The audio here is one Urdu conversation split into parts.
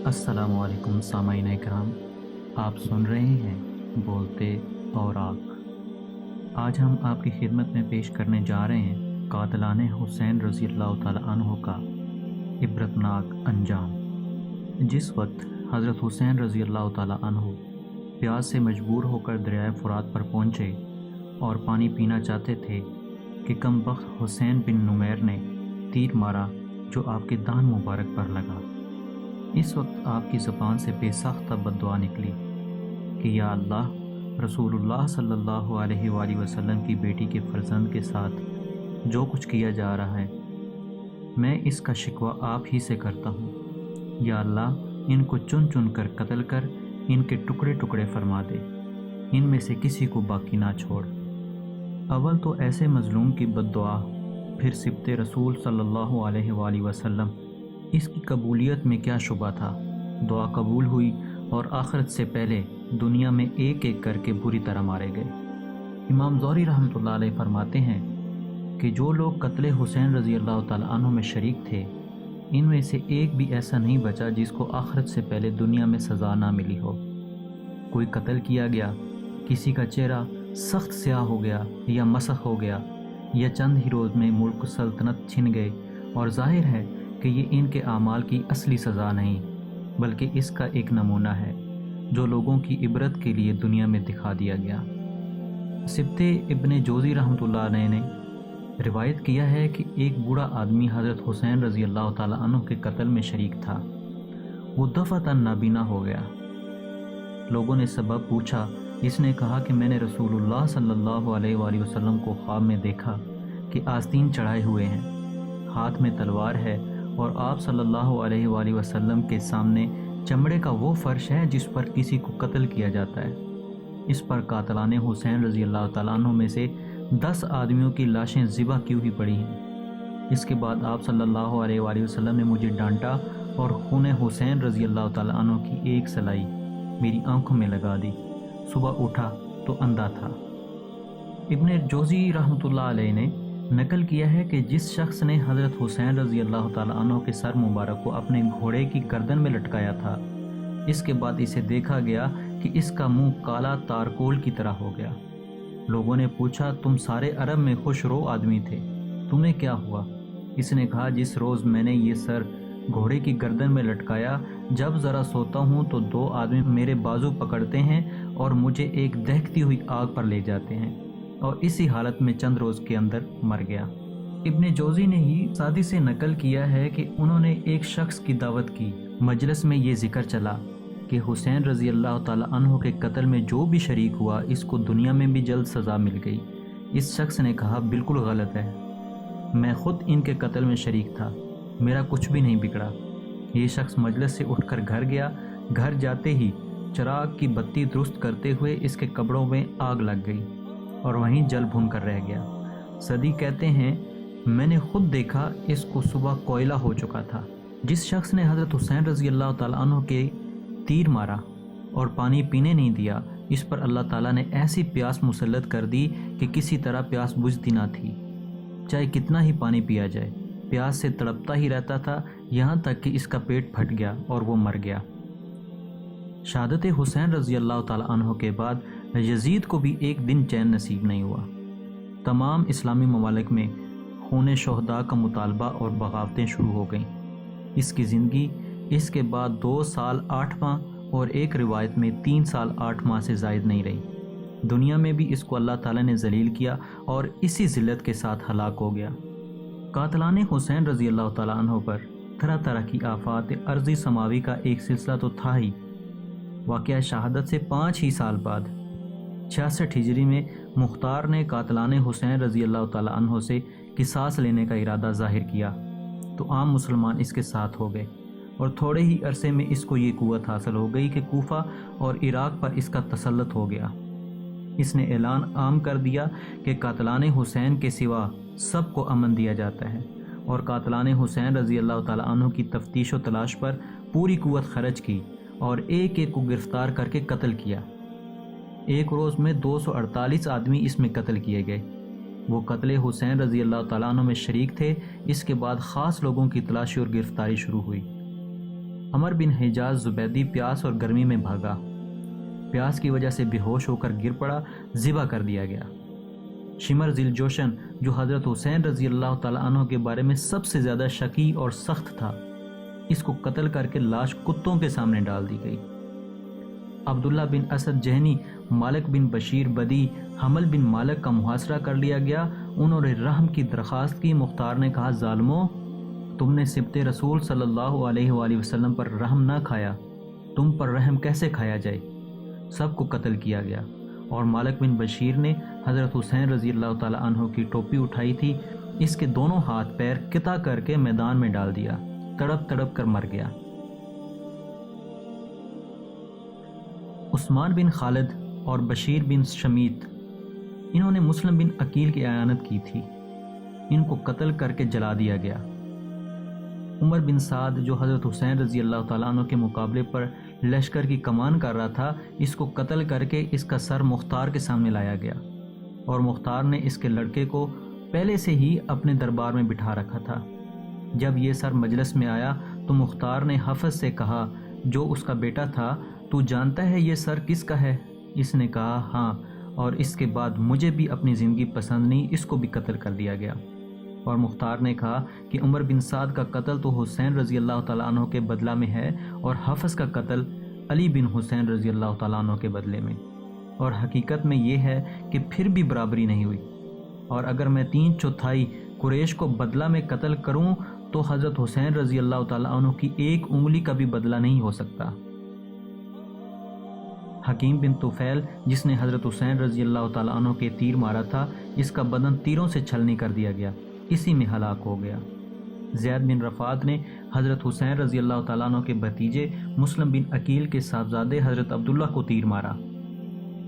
السلام علیکم سامعین اکرام، آپ سن رہے ہیں بولتے اور آگ۔ آج ہم آپ کی خدمت میں پیش کرنے جا رہے ہیں قاتلان حسین رضی اللہ تعالیٰ عنہ کا عبرتناک انجام۔ جس وقت حضرت حسین رضی اللہ تعالیٰ عنہ پیاس سے مجبور ہو کر دریائے فرات پر پہنچے اور پانی پینا چاہتے تھے کہ کم بخت حسین بن نمیر نے تیر مارا جو آپ کے دان مبارک پر لگا۔ اس وقت آپ کی زبان سے بے ساختہ بد دعا نکلی کہ یا اللہ، رسول اللہ صلی اللہ علیہ وآلہ وسلم کی بیٹی کے فرزند کے ساتھ جو کچھ کیا جا رہا ہے، میں اس کا شکوہ آپ ہی سے کرتا ہوں۔ یا اللہ، ان کو چن چن کر قتل کر ان کے ٹکڑے ٹکڑے فرما دے، ان میں سے کسی کو باقی نہ چھوڑ۔ اول تو ایسے مظلوم کی بد دعا، پھر سبط رسول صلی اللہ علیہ وآلہ وسلم، اس کی قبولیت میں کیا شبہ تھا۔ دعا قبول ہوئی اور آخرت سے پہلے دنیا میں ایک ایک کر کے بری طرح مارے گئے۔ امام زہری رحمۃ اللہ علیہ فرماتے ہیں کہ جو لوگ قتل حسین رضی اللہ تعالیٰ عنہ میں شریک تھے، ان میں سے ایک بھی ایسا نہیں بچا جس کو آخرت سے پہلے دنیا میں سزا نہ ملی ہو۔ کوئی قتل کیا گیا، کسی کا چہرہ سخت سیاہ ہو گیا یا مسخ ہو گیا، یا چند ہی روز میں ملک سلطنت چھن گئے، اور ظاہر ہے کہ یہ ان کے اعمال کی اصلی سزا نہیں بلکہ اس کا ایک نمونہ ہے جو لوگوں کی عبرت کے لیے دنیا میں دکھا دیا گیا۔ سبط ابن جوزی رحمۃ اللہ علیہ نے روایت کیا ہے کہ ایک بوڑھا آدمی حضرت حسین رضی اللہ تعالیٰ عنہ کے قتل میں شریک تھا۔ وہ دفعتاً نابینا ہو گیا۔ لوگوں نے سبب پوچھا، اس نے کہا کہ میں نے رسول اللہ صلی اللہ علیہ وآلہ وسلم کو خواب میں دیکھا کہ آستین چڑھائے ہوئے ہیں، ہاتھ میں تلوار ہے، اور آپ صلی اللہ علیہ وآلہ وسلم کے سامنے چمڑے کا وہ فرش ہے جس پر کسی کو قتل کیا جاتا ہے۔ اس پر قاتلان حسین رضی اللہ تعالیٰ عنہ میں سے 10 آدمیوں کی لاشیں ذبح کی ہوئی پڑی ہیں۔ اس کے بعد آپ صلی اللہ علیہ وآلہ وسلم نے مجھے ڈانٹا اور خون حسین رضی اللہ تعالیٰ عنہ کی ایک سلائی میری آنکھوں میں لگا دی۔ صبح اٹھا تو اندھا تھا۔ ابن جوزی رحمۃ اللہ علیہ نے نقل کیا ہے کہ جس شخص نے حضرت حسین رضی اللہ تعالیٰ عنہ کے سر مبارک کو اپنے گھوڑے کی گردن میں لٹکایا تھا، اس کے بعد اسے دیکھا گیا کہ اس کا منہ کالا تارکول کی طرح ہو گیا۔ لوگوں نے پوچھا، تم سارے عرب میں خوش رو آدمی تھے، تمہیں کیا ہوا؟ اس نے کہا، جس روز میں نے یہ سر گھوڑے کی گردن میں لٹکایا، جب ذرا سوتا ہوں تو 2 آدمی میرے بازو پکڑتے ہیں اور مجھے ایک دہکتی ہوئی آگ پر لے جاتے ہیں، اور اسی حالت میں چند روز کے اندر مر گیا۔ ابن جوزی نے ہی سادی سے نقل کیا ہے کہ انہوں نے ایک شخص کی دعوت کی، مجلس میں یہ ذکر چلا کہ حسین رضی اللہ تعالیٰ عنہ کے قتل میں جو بھی شریک ہوا اس کو دنیا میں بھی جلد سزا مل گئی۔ اس شخص نے کہا، بالکل غلط ہے، میں خود ان کے قتل میں شریک تھا، میرا کچھ بھی نہیں بگڑا۔ یہ شخص مجلس سے اٹھ کر گھر گیا۔ گھر جاتے ہی چراغ کی بتی درست کرتے ہوئے اس کے کپڑوں میں آگ لگ گئی اور وہیں جل بھن کر رہ گیا۔ صدی کہتے ہیں، میں نے خود دیکھا اس کو صبح کوئلہ ہو چکا تھا۔ جس شخص نے حضرت حسین رضی اللہ تعالیٰ عنہ کے تیر مارا اور پانی پینے نہیں دیا، اس پر اللہ تعالیٰ نے ایسی پیاس مسلط کر دی کہ کسی طرح پیاس بجھتی نہ تھی، چاہے کتنا ہی پانی پیا جائے، پیاس سے تڑپتا ہی رہتا تھا، یہاں تک کہ اس کا پیٹ پھٹ گیا اور وہ مر گیا۔ شہادت حسین رضی اللہ تعالیٰ عنہ کے بعد یزید کو بھی ایک دن چین نصیب نہیں ہوا۔ تمام اسلامی ممالک میں خون شہداء کا مطالبہ اور بغاوتیں شروع ہو گئیں۔ اس کی زندگی اس کے بعد 2 سال 8 ماہ اور ایک روایت میں 3 سال 8 ماہ سے زائد نہیں رہی۔ دنیا میں بھی اس کو اللہ تعالیٰ نے ذلیل کیا اور اسی ذلت کے ساتھ ہلاک ہو گیا۔ قاتلان حسین رضی اللہ تعالیٰ عنہ پر طرح طرح کی آفات ارضی سماوی کا ایک سلسلہ تو تھا ہی۔ واقعہ شہادت سے 5 ہی سال بعد 66 ہجری میں مختار نے قاتلان حسین رضی اللہ تعالیٰ عنہ سے قصاص لینے کا ارادہ ظاہر کیا تو عام مسلمان اس کے ساتھ ہو گئے، اور تھوڑے ہی عرصے میں اس کو یہ قوت حاصل ہو گئی کہ کوفہ اور عراق پر اس کا تسلط ہو گیا۔ اس نے اعلان عام کر دیا کہ قاتلان حسین کے سوا سب کو امن دیا جاتا ہے، اور قاتلان حسین رضی اللہ تعالیٰ عنہ کی تفتیش و تلاش پر پوری قوت خرچ کی اور ایک ایک کو گرفتار کر کے قتل کیا۔ ایک روز میں 248 آدمی اس میں قتل کیے گئے۔ وہ قتل حسین رضی اللہ تعالیٰ عنہ میں شریک تھے۔ اس کے بعد خاص لوگوں کی تلاشی اور گرفتاری شروع ہوئی۔ عمر بن حجاز زبیدی پیاس اور گرمی میں بھاگا، پیاس کی وجہ سے بے ہوش ہو کر گر پڑا، ذبح کر دیا گیا۔ شمر ذی الجوشن جو حضرت حسین رضی اللہ تعالیٰ عنہ کے بارے میں سب سے زیادہ شکی اور سخت تھا، اس کو قتل کر کے لاش کتوں کے سامنے ڈال دی گئی۔ عبداللہ بن اسد جہنی، مالک بن بشیر بدی، حمل بن مالک کا محاصرہ کر لیا گیا۔ انہوں نے رحم کی درخواست کی۔ مختار نے کہا، ظالموں، تم نے سبط رسول صلی اللہ علیہ وآلہ وسلم پر رحم نہ کھایا، تم پر رحم کیسے کھایا جائے؟ سب کو قتل کیا گیا۔ اور مالک بن بشیر نے حضرت حسین رضی اللہ تعالیٰ عنہ کی ٹوپی اٹھائی تھی، اس کے دونوں ہاتھ پیر قطع کر کے میدان میں ڈال دیا، تڑپ تڑپ کر مر گیا۔ عثمان بن خالد اور بشیر بن شمیت، انہوں نے مسلم بن عقیل کی اعانت کی تھی، ان کو قتل کر کے جلا دیا گیا۔ عمر بن سعد جو حضرت حسین رضی اللہ تعالیٰ عنہ کے مقابلے پر لشکر کی کمان کر رہا تھا، اس کو قتل کر کے اس کا سر مختار کے سامنے لایا گیا، اور مختار نے اس کے لڑکے کو پہلے سے ہی اپنے دربار میں بٹھا رکھا تھا۔ جب یہ سر مجلس میں آیا تو مختار نے حفص سے کہا، جو اس کا بیٹا تھا، تو جانتا ہے یہ سر کس کا ہے؟ اس نے کہا، ہاں، اور اس کے بعد مجھے بھی اپنی زندگی پسند نہیں، اس کو بھی قتل کر دیا گیا۔ اور مختار نے کہا کہ عمر بن سعد کا قتل تو حسین رضی اللہ تعالیٰ عنہ کے بدلہ میں ہے، اور حفص کا قتل علی بن حسین رضی اللہ تعالیٰ عنہ کے بدلے میں۔ اور حقیقت میں یہ ہے کہ پھر بھی برابری نہیں ہوئی، اور اگر میں 3/4 قریش کو بدلہ میں قتل کروں تو حضرت حسین رضی اللہ تعالیٰ عنہ کی ایک انگلی کا بھی بدلہ نہیں ہو سکتا۔ حکیم بن طفیل، جس نے حضرت حسین رضی اللہ تعالیٰ عنہ کے تیر مارا تھا، اس کا بدن تیروں سے چھلنی کر دیا گیا، اسی میں ہلاک ہو گیا۔ زید بن رفعت نے حضرت حسین رضی اللہ تعالیٰ عنہ کے بھتیجے مسلم بن عقیل کے صاحبزادے حضرت عبداللہ کو تیر مارا۔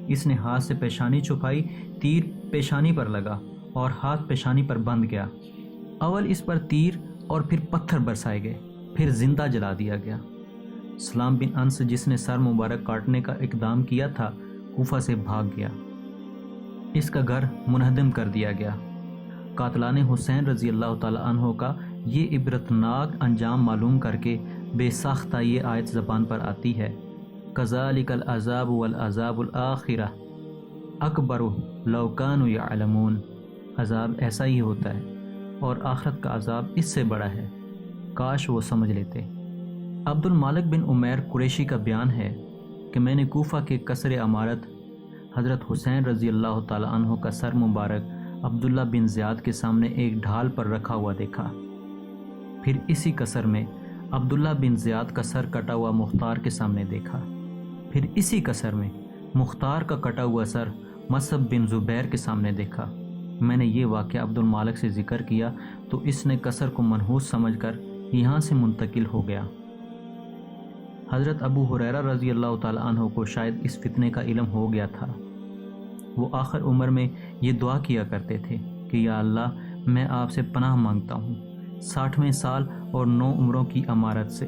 اس نے ہاتھ سے پیشانی چھپائی، تیر پیشانی پر لگا اور ہاتھ پیشانی پر بندھ گیا۔ اول اس پر تیر اور پھر پتھر برسائے گئے، پھر زندہ جلا دیا گیا۔ سلام بن انس، جس نے سر مبارک کاٹنے کا اقدام کیا تھا، کوفہ سے بھاگ گیا، اس کا گھر منہدم کر دیا گیا۔ قاتلان حسین رضی اللہ تعالیٰ عنہ کا یہ عبرتناک انجام معلوم کر کے بے ساختہ یہ آیت زبان پر آتی ہے، کذالک العذاب والعذاب الآخرہ اکبر لو کانوا یعلمون۔ عذاب ایسا ہی ہوتا ہے، اور آخرت کا عذاب اس سے بڑا ہے، کاش وہ سمجھ لیتے۔ عبد المالک بن عمیر قریشی کا بیان ہے کہ میں نے کوفہ کے قصر عمارت حضرت حسین رضی اللہ تعالیٰ عنہ کا سر مبارک عبداللہ بن زیاد کے سامنے ایک ڈھال پر رکھا ہوا دیکھا۔ پھر اسی قصر میں عبداللہ بن زیاد کا سر کٹا ہوا مختار کے سامنے دیکھا۔ پھر اسی قصر میں مختار کا کٹا ہوا سر مصعب بن زبیر کے سامنے دیکھا۔ میں نے یہ واقعہ عبد المالک سے ذکر کیا تو اس نے قصر کو منحوس سمجھ کر یہاں سے منتقل ہو گیا۔ حضرت ابو ہریرہ رضی اللہ تعالیٰ عنہ کو شاید اس فتنے کا علم ہو گیا تھا۔ وہ آخر عمر میں یہ دعا کیا کرتے تھے کہ یا اللہ، میں آپ سے پناہ مانگتا ہوں 60ویں سال اور 9 عمروں کی امارت سے۔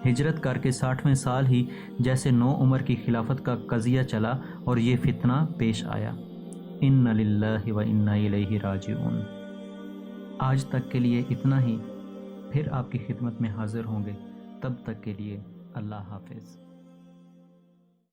ہجرت کر کے 60ویں سال ہی جیسے 9 عمر کی خلافت کا قضیہ چلا اور یہ فتنہ پیش آیا۔ ان للہ و انا الیہ راجعون۔ آج تک کے لیے اتنا ہی، پھر آپ کی خدمت میں حاضر ہوں گے، تب تک کے لیے اللہ حافظ۔